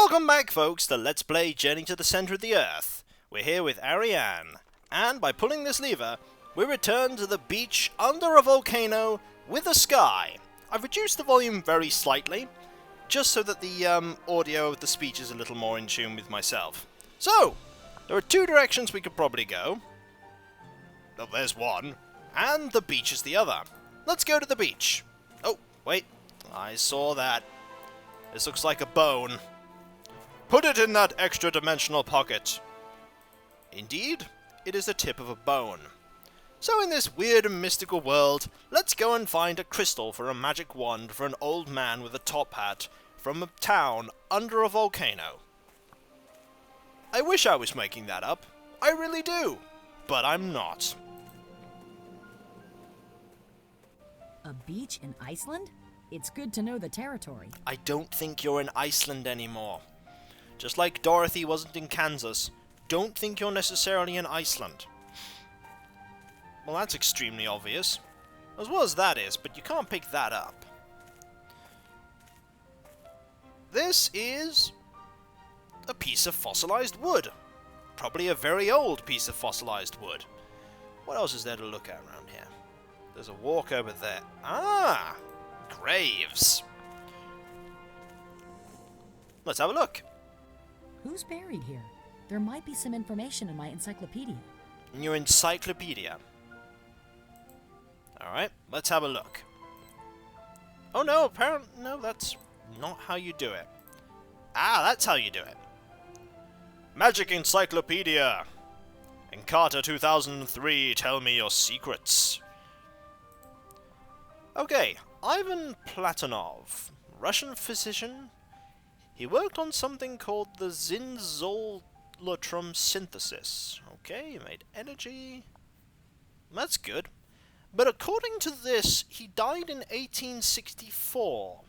Welcome back, folks, to Let's Play Journey to the Center of the Earth. We're here with Arianne, and by pulling this lever, we return to the beach under a volcano with a sky. I've reduced the volume very slightly, just so that the audio of the speech is a little more in tune with myself. So, there are two directions we could probably go. Well, there's one, and the beach is the other. Let's go to the beach. Oh, wait, I saw that. This looks like a bone. Put it in that extra-dimensional pocket. Indeed, it is the tip of a bone. So in this weird and mystical world, let's go and find a crystal for a magic wand for an old man with a top hat from a town under a volcano. I wish I was making that up. I really do. But I'm not. A beach in Iceland? It's good to know the territory. I don't think you're in Iceland anymore. Just like Dorothy wasn't in Kansas, don't think you're necessarily in Iceland. Well, that's extremely obvious. As well as that is, but you can't pick that up. This is a piece of fossilized wood. Probably a very old piece of fossilized wood. What else is there to look at around here? There's a walk over there. Ah! Graves. Let's have a look. Who's buried here? There might be some information in my encyclopedia. In your encyclopedia. Alright, let's have a look. Oh no, apparently, no, that's not how you do it. Ah, that's how you do it. Magic Encyclopedia. Encarta 2003, tell me your secrets. Okay, Ivan Platonov, Russian physician. He worked on something called the zinzolotrum synthesis. Okay, he made energy. That's good. But according to this, he died in 1864.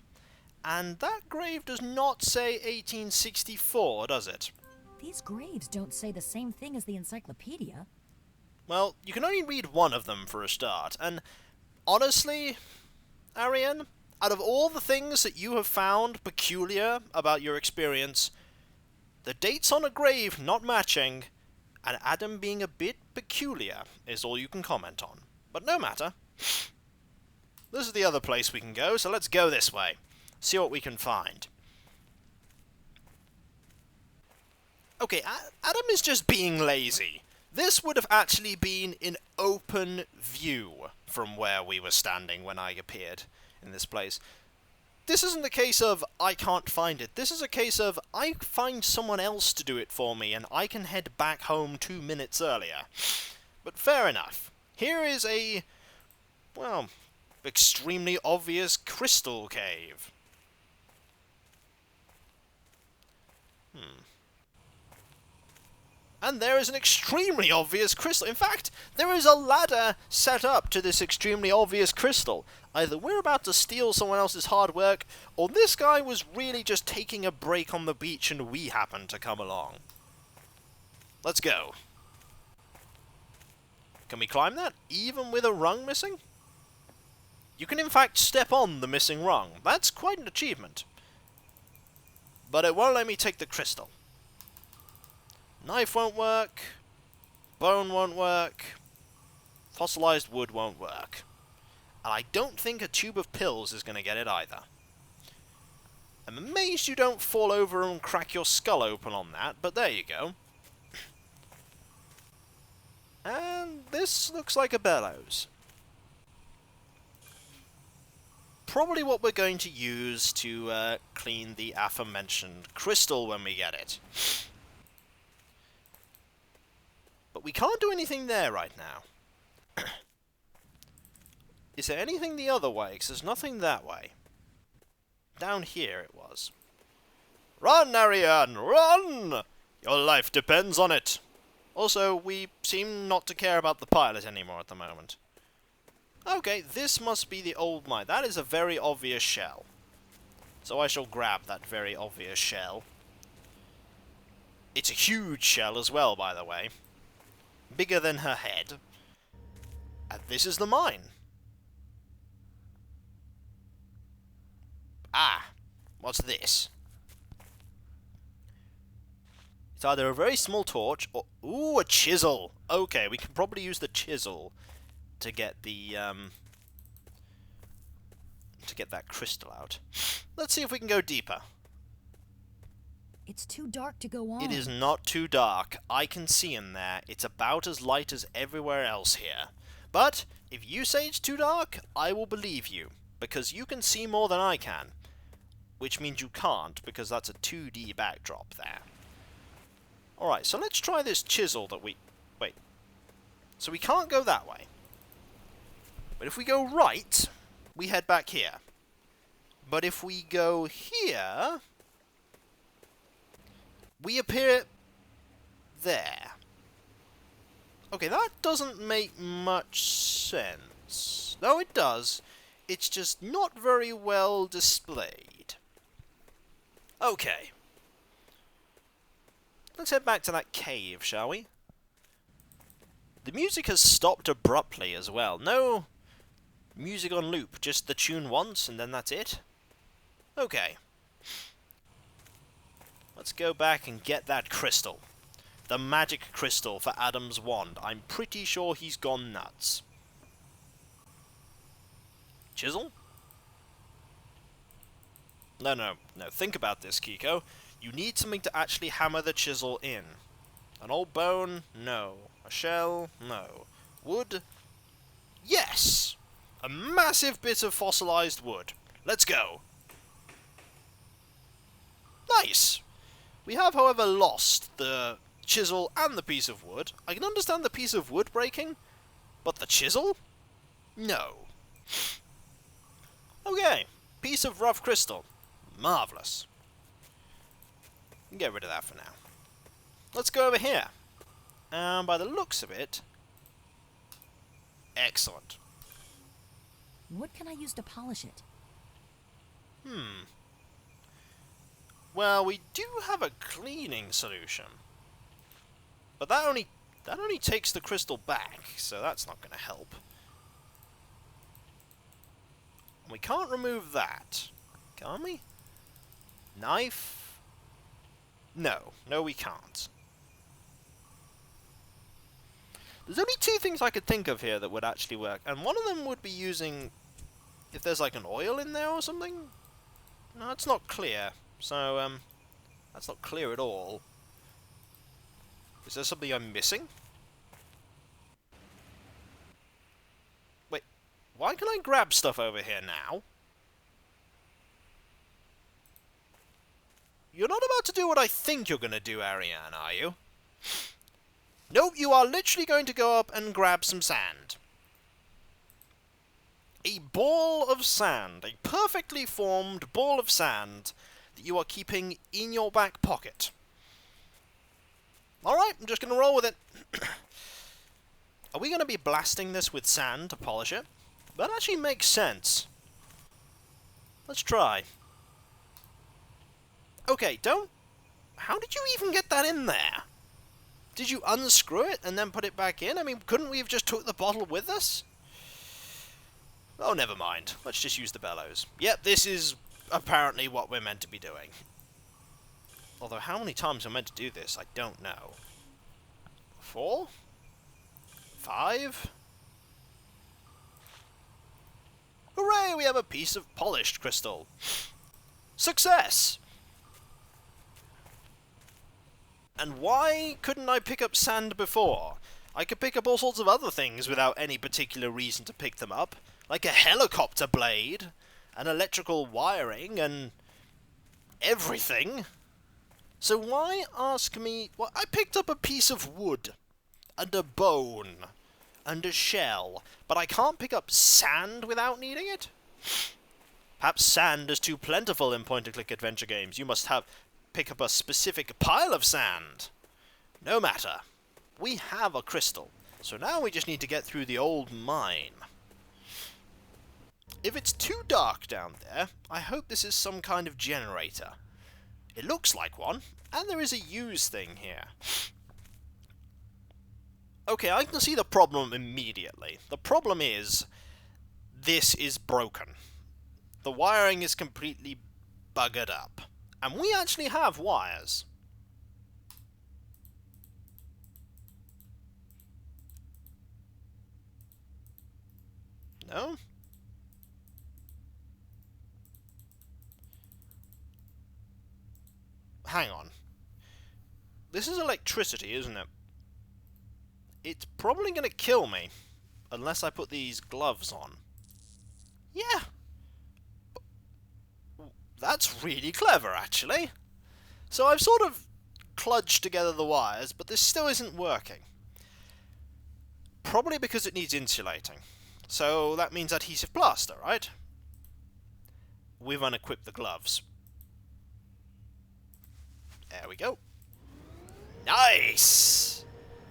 And that grave does not say 1864, does it? These graves don't say the same thing as the encyclopedia. Well, you can only read one of them for a start, and honestly, Arianne, out of all the things that you have found peculiar about your experience, the dates on a grave not matching, and Adam being a bit peculiar is all you can comment on. But no matter. This is the other place we can go, so let's go this way. See what we can find. Okay, Adam is just being lazy. This would have actually been in open view from where we were standing when I appeared in this place. This isn't the case of I can't find it. This is a case of I find someone else to do it for me and I can head back home 2 minutes earlier. But fair enough. Here is a, well, extremely obvious crystal cave. And there is an extremely obvious crystal. In fact, there is a ladder set up to this extremely obvious crystal. Either we're about to steal someone else's hard work, or this guy was really just taking a break on the beach and we happened to come along. Let's go. Can we climb that, even with a rung missing? You can in fact step on the missing rung. That's quite an achievement. But it won't let me take the crystal. Knife won't work, bone won't work, fossilized wood won't work. And I don't think a tube of pills is going to get it either. I'm amazed you don't fall over and crack your skull open on that, but there you go. And this looks like a bellows. Probably what we're going to use to clean the aforementioned crystal when we get it. But we can't do anything there right now. Is there anything the other way? Because there's nothing that way. Down here it was. Run, Arianne, run! Your life depends on it. Also, we seem not to care about the pilot anymore at the moment. Okay, this must be the old mine. That is a very obvious shell. So I shall grab that very obvious shell. It's a huge shell as well, by the way. Bigger than her head. And this is the mine. Ah, what's this? It's either a very small torch or... Ooh, a chisel! Okay, we can probably use the chisel to get the, to get that crystal out. Let's see if we can go deeper. It's too dark to go on. It is not too dark. I can see in there. It's about as light as everywhere else here. But, if you say it's too dark, I will believe you. Because you can see more than I can. Which means you can't, because that's a 2D backdrop there. Alright, so let's try this chisel that we... Wait. So we can't go that way. But if we go right, we head back here. But if we go here... we appear... there. Okay, that doesn't make much sense. No, it does. It's just not very well displayed. Okay. Let's head back to that cave, shall we? The music has stopped abruptly as well. No music on loop, just the tune once and then that's it. Okay. Let's go back and get that crystal. The magic crystal for Adam's wand. I'm pretty sure he's gone nuts. Chisel? No. Think about this, Kiko. You need something to actually hammer the chisel in. An old bone? No. A shell? No. Wood? Yes! A massive bit of fossilized wood. Let's go. Nice! We have, however, lost the chisel and the piece of wood. I can understand the piece of wood breaking, but the chisel? No. Okay. Piece of rough crystal. Marvellous. Get rid of that for now. Let's go over here. And by the looks of it... excellent. What can I use to polish it? Well, we do have a cleaning solution. But that only takes the crystal back, so that's not going to help. We can't remove that. Can we? Knife? No, we can't. There's only two things I could think of here that would actually work, and one of them would be using... if there's like an oil in there or something? No, it's not clear. So, that's not clear at all. Is there something I'm missing? Wait, why can I grab stuff over here now? You're not about to do what I think you're going to do, Arianne, are you? Nope, you are literally going to go up and grab some sand. A ball of sand. A perfectly formed ball of sand that you are keeping in your back pocket. Alright, I'm just going to roll with it. Are we going to be blasting this with sand to polish it? That actually makes sense. Let's try. Okay, don't... how did you even get that in there? Did you unscrew it and then put it back in? I mean, couldn't we have just took the bottle with us? Oh, never mind. Let's just use the bellows. Yep, this is apparently what we're meant to be doing. Although, how many times we're meant to do this, I don't know. 4? 5? Hooray, we have a piece of polished crystal. Success! And why couldn't I pick up sand before? I could pick up all sorts of other things without any particular reason to pick them up. Like a helicopter blade, and electrical wiring, and everything. So why ask me... well, I picked up a piece of wood, and a bone, and a shell, but I can't pick up sand without needing it? Perhaps sand is too plentiful in point-and-click adventure games. You must pick up a specific pile of sand. No matter. We have a crystal, so now we just need to get through the old mine. If it's too dark down there, I hope this is some kind of generator. It looks like one, and there is a use thing here. Okay, I can see the problem immediately. The problem is, this is broken. The wiring is completely buggered up. And we actually have wires. No? Hang on. This is electricity, isn't it? It's probably going to kill me. Unless I put these gloves on. Yeah. That's really clever, actually. So I've sort of kludged together the wires, but this still isn't working. Probably because it needs insulating. So that means adhesive plaster, right? We've unequipped the gloves. There we go. Nice!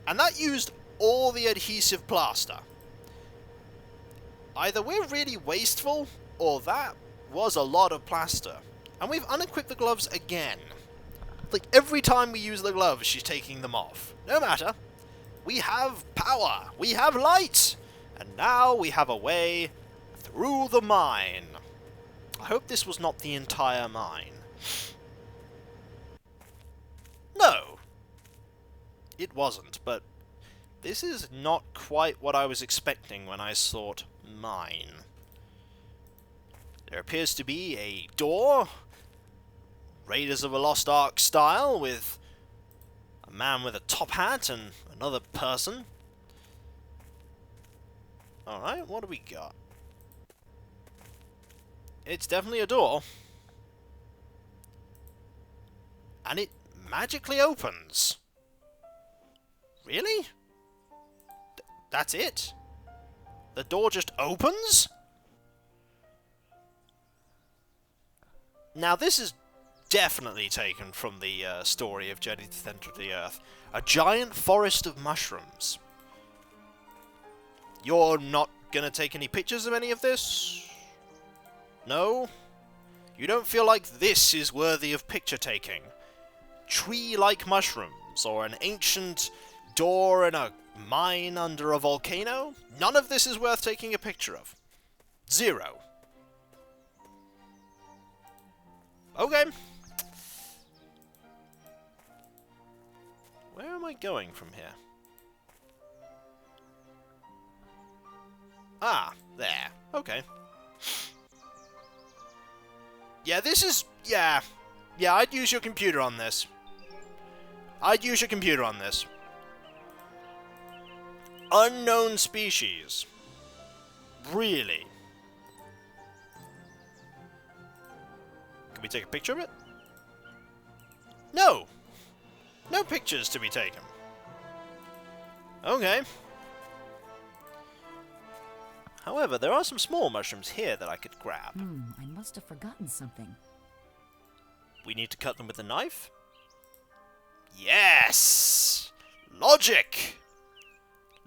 And that used all the adhesive plaster. Either we're really wasteful, or that was a lot of plaster. And we've unequipped the gloves again. Like, every time we use the gloves, she's taking them off. No matter. We have power. We have light. And now we have a way through the mine. I hope this was not the entire mine. No. It wasn't, but this is not quite what I was expecting when I thought mine. There appears to be a door, Raiders of the Lost Ark style, with a man with a top hat and another person. Alright, what do we got? It's definitely a door. And it magically opens. Really? That's it? The door just opens? Now this is definitely taken from the story of Journey to the Center of the Earth. A giant forest of mushrooms. You're not gonna take any pictures of any of this? No? You don't feel like this is worthy of picture taking? Tree-like mushrooms, or an ancient door in a mine under a volcano? None of this is worth taking a picture of. Zero. Okay. Where am I going from here? Ah, there. Okay. Yeah, this is... Yeah, I'd use your computer on this. I'd use your computer on this. Unknown species. Really? Can we take a picture of it? No! No pictures to be taken. Okay. However, there are some small mushrooms here that I could grab. I must have forgotten something. We need to cut them with a knife? Yes! Logic!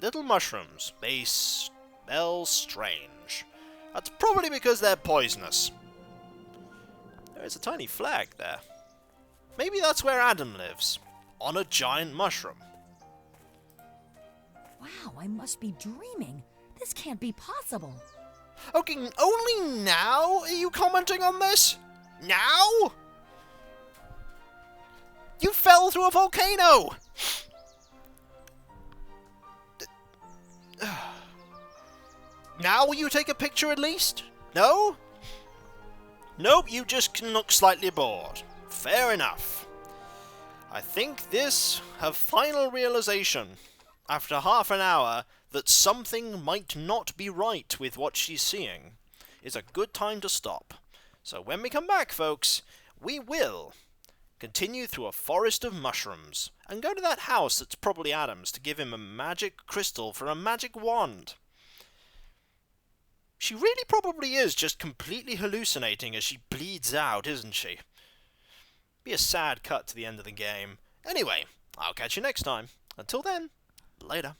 Little mushrooms. They smell strange. That's probably because they're poisonous. There is a tiny flag there. Maybe that's where Adam lives. On a giant mushroom. Wow, I must be dreaming. This can't be possible. Okay, only now are you commenting on this? Now? You fell through a volcano! Now will you take a picture at least? No? Nope, you just can look slightly bored. Fair enough. I think this, her final realization, after half an hour, that something might not be right with what she's seeing, is a good time to stop. So when we come back, folks, we will continue through a forest of mushrooms, and go to that house that's probably Adam's to give him a magic crystal for a magic wand. She really probably is just completely hallucinating as she bleeds out, isn't she? Be a sad cut to the end of the game. Anyway, I'll catch you next time. Until then, later.